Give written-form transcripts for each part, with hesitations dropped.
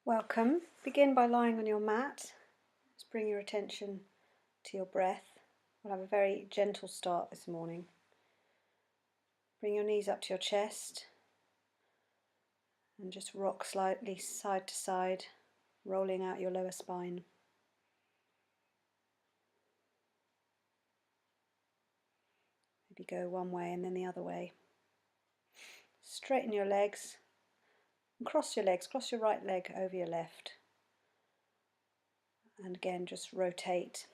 Welcome. Begin by lying on your mat. Just bring your attention to your breath. We'll have a very gentle start this morning. Bring your knees up to your chest and just rock slightly side to side, rolling out your lower spine. Maybe go one way and then the other way. Straighten your legs and cross your legs. Cross your right leg over your left. And again, just rotate.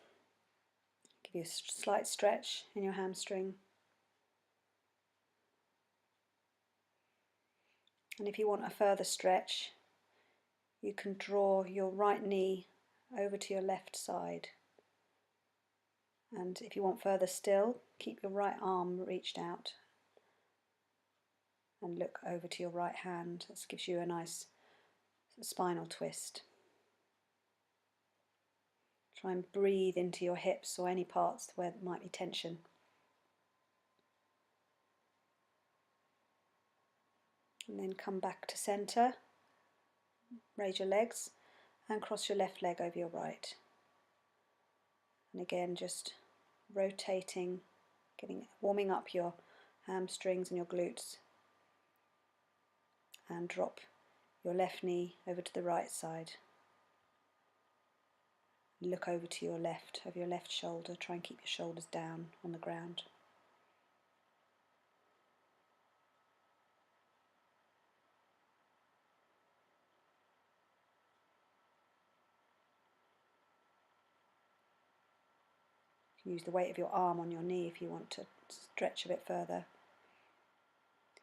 Give you a slight stretch in your hamstring. And if you want a further stretch, you can draw your right knee over to your left side. And if you want further still, keep your right arm reached out and look over to your right hand. This gives you a nice spinal twist. Try and breathe into your hips or any parts where there might be tension. And then come back to centre, raise your legs and cross your left leg over your right. And again, just rotating, warming up your hamstrings and your glutes. And drop your left knee over to the right side. Look over to your left, over your left shoulder. Try and keep your shoulders down on the ground. Use the weight of your arm on your knee if you want to stretch a bit further.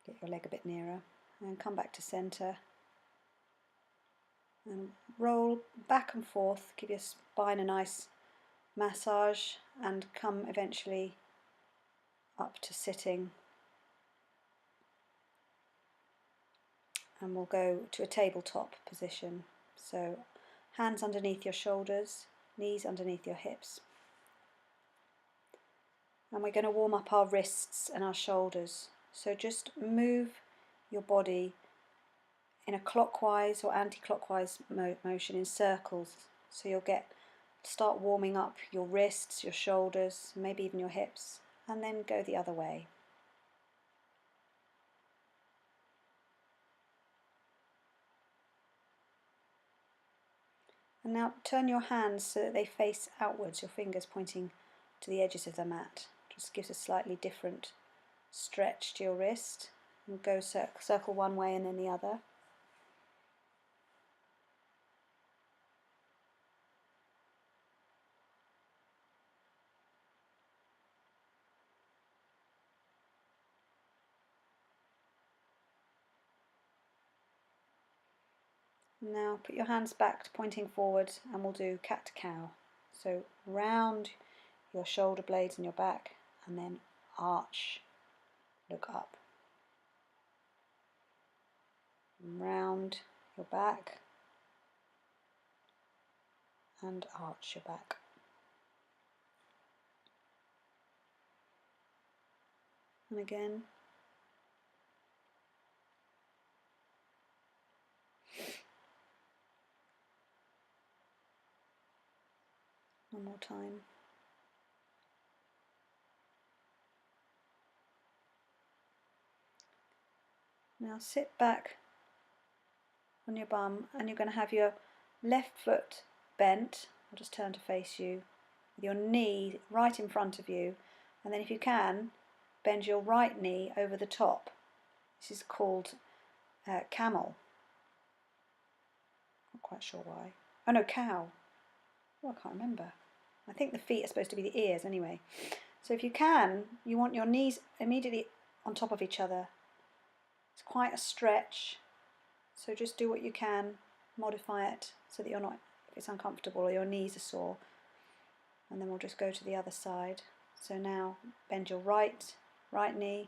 Get your leg a bit nearer. And come back to centre. And roll back and forth. Give your spine a nice massage and come eventually up to sitting. And we'll go to a tabletop position. So hands underneath your shoulders, knees underneath your hips. And we're going to warm up our wrists and our shoulders. So just move your body in a clockwise or anti-clockwise motion in circles. So you'll start warming up your wrists, your shoulders, maybe even your hips, and then go the other way. And now turn your hands so that they face outwards, your fingers pointing to the edges of the mat. Just gives a slightly different stretch to your wrist. And go circle one way and then the other. Now put your hands back pointing forward and we'll do cat-cow. So round your shoulder blades and your back and then arch, look up. Round your back and arch your back. And again. One more time. Now sit back on your bum and you're going to have your left foot bent. I'll just turn to face you with your knee right in front of you, and then if you can bend your right knee over the top. This is called camel. Not quite sure why. Oh no, cow. Oh, I can't remember. I think the feet are supposed to be the ears anyway. So if you can, you want your knees immediately on top of each other. It's quite a stretch, so just do what you can, modify it so that you're not, if it's uncomfortable or your knees are sore. And then we'll just go to the other side. So now bend your right knee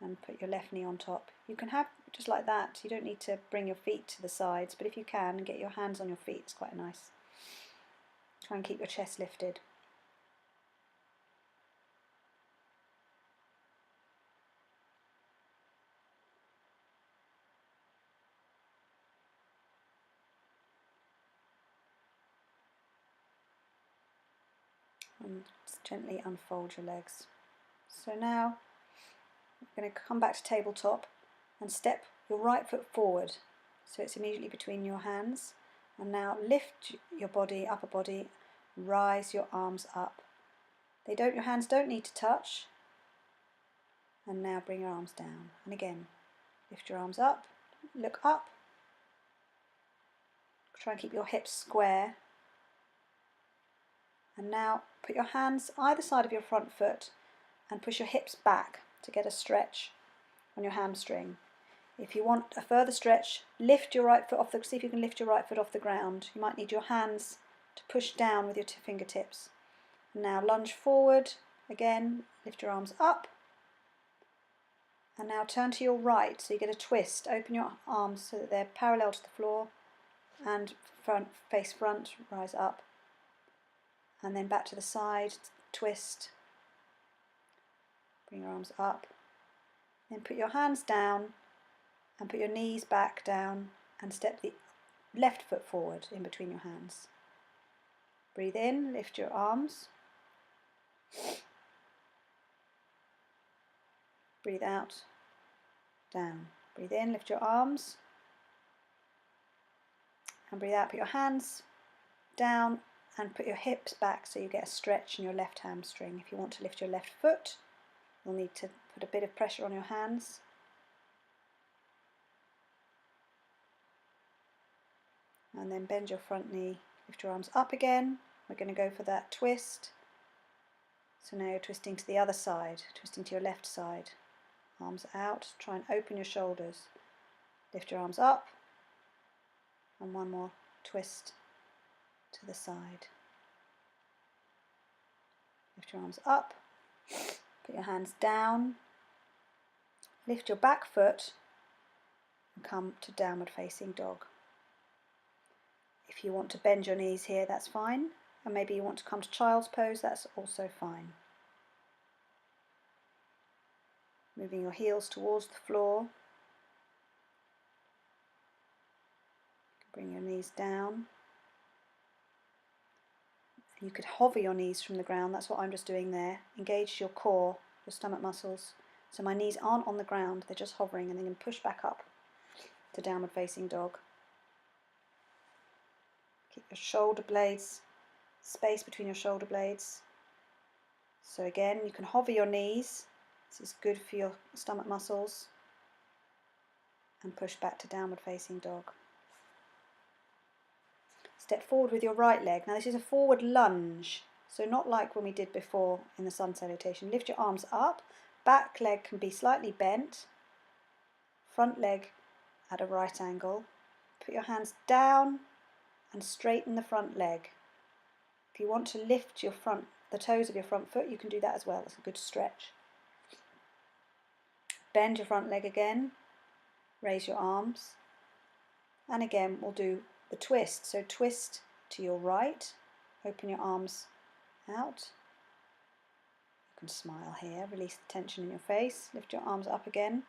and put your left knee on top. You can have just like that. You don't need to bring your feet to the sides, but if you can, get your hands on your feet. It's quite nice. Try and keep your chest lifted. and gently unfold your legs. So now you're going to come back to tabletop and step your right foot forward so it's immediately between your hands, and now lift your body, upper body, rise your arms up. Your hands don't need to touch, and now bring your arms down, and again lift your arms up, look up, try and keep your hips square, and now put your hands either side of your front foot and push your hips back to get a stretch on your hamstring. If you want a further stretch, lift your right foot off see if you can lift your right foot off the ground. You might need your hands to push down with your fingertips. And now lunge forward, again, lift your arms up, and now turn to your right so you get a twist. Open your arms so that they're parallel to the floor, and face front, rise up, and then back to the side, twist, bring your arms up, then put your hands down and put your knees back down and step the left foot forward in between your hands. Breathe in, lift your arms, breathe out, down. Breathe in, lift your arms, and breathe out, put your hands down and put your hips back so you get a stretch in your left hamstring. If you want to lift your left foot, you'll need to put a bit of pressure on your hands. And then bend your front knee, lift your arms up again. We're going to go for that twist. So now you're twisting to the other side, twisting to your left side. Arms out, try and open your shoulders. Lift your arms up, and one more twist to the side. Lift your arms up, put your hands down, lift your back foot and come to downward facing dog. If you want to bend your knees here, that's fine, and maybe you want to come to child's pose, that's also fine. Moving your heels towards the floor. Bring your knees down. You could hover your knees from the ground, that's what I'm just doing there. Engage your core, your stomach muscles. So my knees aren't on the ground, they're just hovering, and then you can push back up to downward facing dog. Keep your shoulder blades, space between your shoulder blades. So again, you can hover your knees. This is good for your stomach muscles. And push back to downward facing dog. Step forward with your right leg. Now this is a forward lunge, so not like when we did before in the sun salutation. Lift your arms up, back leg can be slightly bent, front leg at a right angle. Put your hands down and straighten the front leg. If you want to lift the toes of your front foot, you can do that as well. It's a good stretch. Bend your front leg again, raise your arms, and again we'll do the twist. So twist to your right, open your arms out. You can smile here, release the tension in your face, lift your arms up again.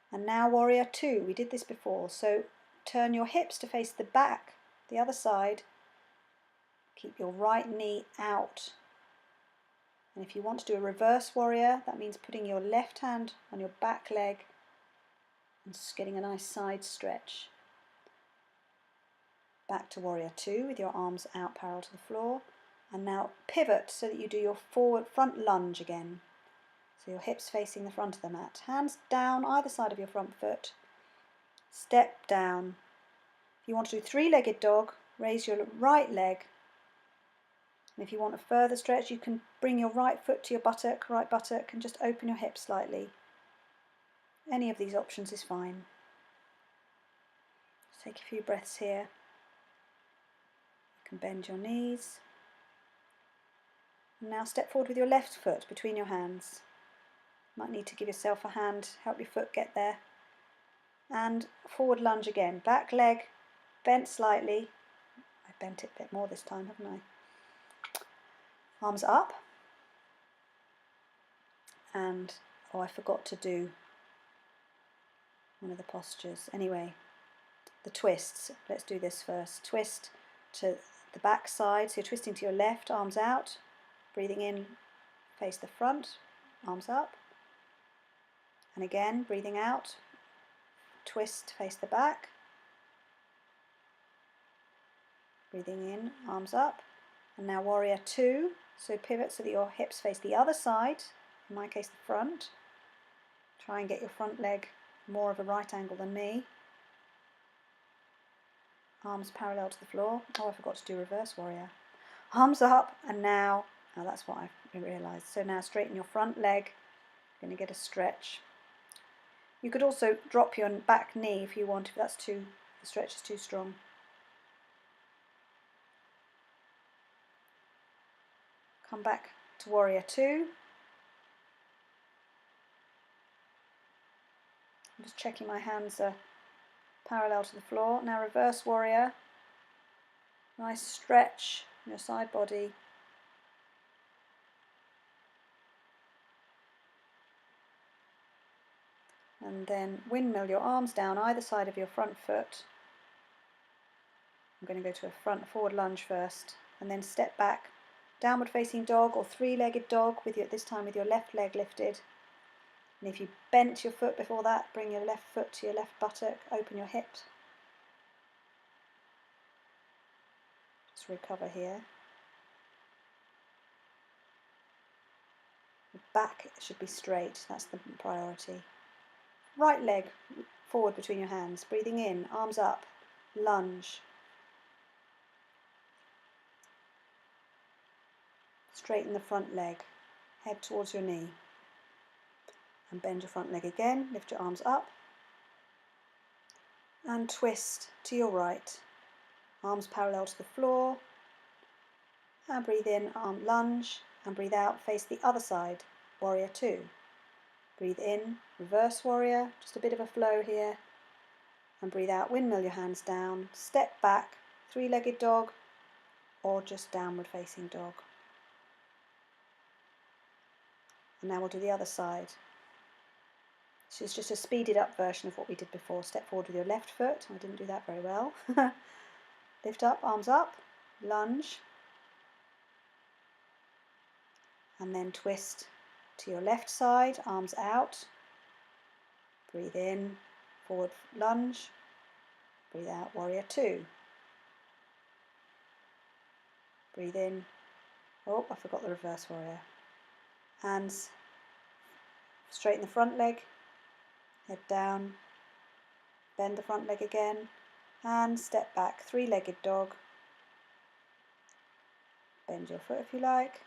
And now warrior two, we did this before, so turn your hips to face the back, the other side. Keep your right knee out. And if you want to do a reverse warrior, that means putting your left hand on your back leg and just getting a nice side stretch. Back to warrior two with your arms out parallel to the floor, and now pivot so that you do your front lunge again. So your hips facing the front of the mat, hands down either side of your front foot, step down. If you want to do three-legged dog, raise your right leg, and if you want a further stretch, you can bring your right foot to your right buttock, and just open your hips slightly. Any of these options is fine. Just take a few breaths here. You can bend your knees. And now step forward with your left foot between your hands. Might need to give yourself a hand, help your foot get there. And forward lunge again. Back leg bent slightly. I bent it a bit more this time, haven't I? Arms up. And, I forgot to do one of the postures. Anyway, the twists. Let's do this first. Twist to the back side. So you're twisting to your left, arms out. breathing in, face the front, arms up. And again, breathing out, twist, face the back. Breathing in, arms up. And now warrior two. So pivot so that your hips face the other side, in my case the front. Try and get your front leg more of a right angle than me. Arms parallel to the floor. Oh, I forgot to do reverse warrior. Arms up, and now, oh, that's what I realised. So now straighten your front leg. You're going to get a stretch. You could also drop your back knee if you want, if that's the stretch is too strong. Come back to warrior two. I'm just checking my hands are parallel to the floor. Now reverse warrior. Nice stretch in your side body. And then windmill your arms down either side of your front foot. I'm going to go to a front forward lunge first, and then step back, downward facing dog or three-legged dog this time with your left leg lifted. And if you bent your foot before that, bring your left foot to your left buttock, open your hips. Just recover here. The back should be straight, that's the priority. Right leg forward between your hands, breathing in, arms up, lunge. Straighten the front leg, head towards your knee. And bend your front leg again, lift your arms up. And twist to your right, arms parallel to the floor. And breathe in, arm lunge, and breathe out, face the other side, warrior two. Breathe in, reverse warrior, just a bit of a flow here. And breathe out, windmill your hands down, step back, three-legged dog, or just downward facing dog. And now we'll do the other side. This is just a speeded up version of what we did before. Step forward with your left foot. I didn't do that very well. Lift up, arms up, lunge. And then twist to your left side, arms out. Breathe in, forward lunge. Breathe out, warrior two. Breathe in. Oh, I forgot the reverse warrior. Hands, straighten the front leg. Head down, bend the front leg again, and step back, three-legged dog. Bend your foot if you like.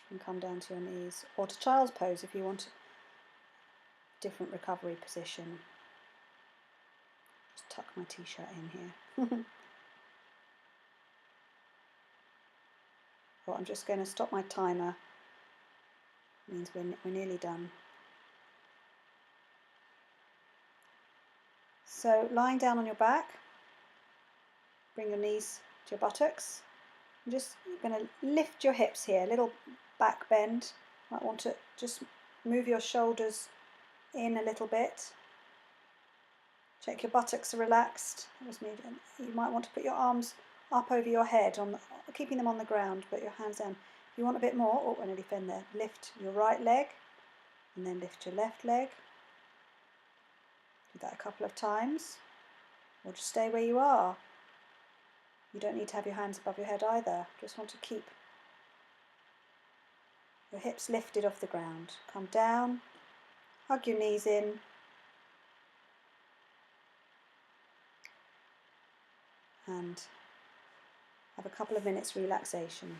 And come down to your knees, or to child's pose if you want a different recovery position. Just tuck my t-shirt in here. Well, I'm just going to stop my timer. It means we're nearly done. So lying down on your back, bring your knees to your buttocks. I'm just going to lift your hips here, a little back bend. You might want to just move your shoulders in a little bit. Check your buttocks are relaxed. That was me. You might want to put your arms up over your head, keeping them on the ground, but your hands down. If you want a bit more, oh, I nearly fell there. Lift your right leg, and then lift your left leg. Do that a couple of times, or just stay where you are. You don't need to have your hands above your head either. Just want to keep your hips lifted off the ground. Come down, hug your knees in. And have a couple of minutes relaxation.